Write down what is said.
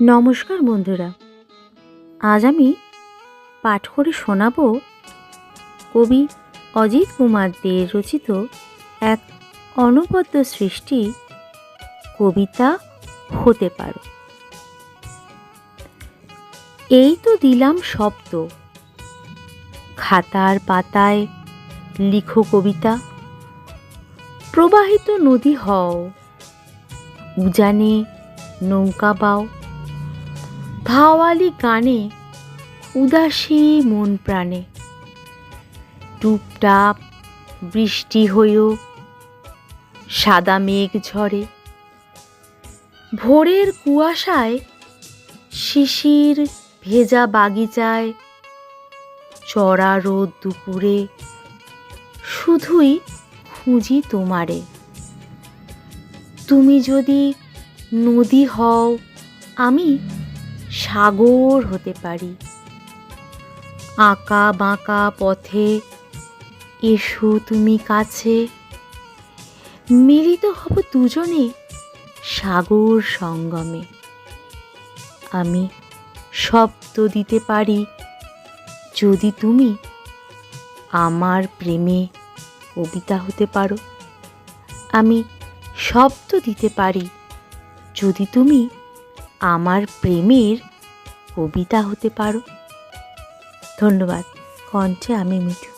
নমস্কার বন্ধুরা, আজ আমি পাঠ করে শোনাব কবি অজিত কুমার দের রচিত এক অনবদ্য সৃষ্টি কবিতা হতে পারো। এই তো দিলাম শব্দ, খাতার পাতায় লিখো কবিতা। প্রবাহিত নদী হও, উজানে নৌকা বাও। ভাওয়ালি গানে উদাসী মন প্রাণে। টুপটাপ বৃষ্টি হয়েও সাদা মেঘ ঝরে। ভোরের কুয়াশায় শিশির ভেজা বাগিচায়। চড়া রোদ দুপুরে শুধুই খুঁজি তোমারে। তুমি যদি নদী হও, আমি সাগর হতে পারি। আঁকা বাঁকা পথে এসো তুমি কাছে। মিলিত হব দুজনে সাগর সঙ্গমে। আমি শব্দ দিতে পারি যদি তুমি আমার প্রেমে কবিতা হতে পারো। আমি শব্দ দিতে পারি যদি তুমি আমার প্রেমের কবিতা হতে পারো। ধন্যবাদ। কণ্ঠে আমি মিঠু।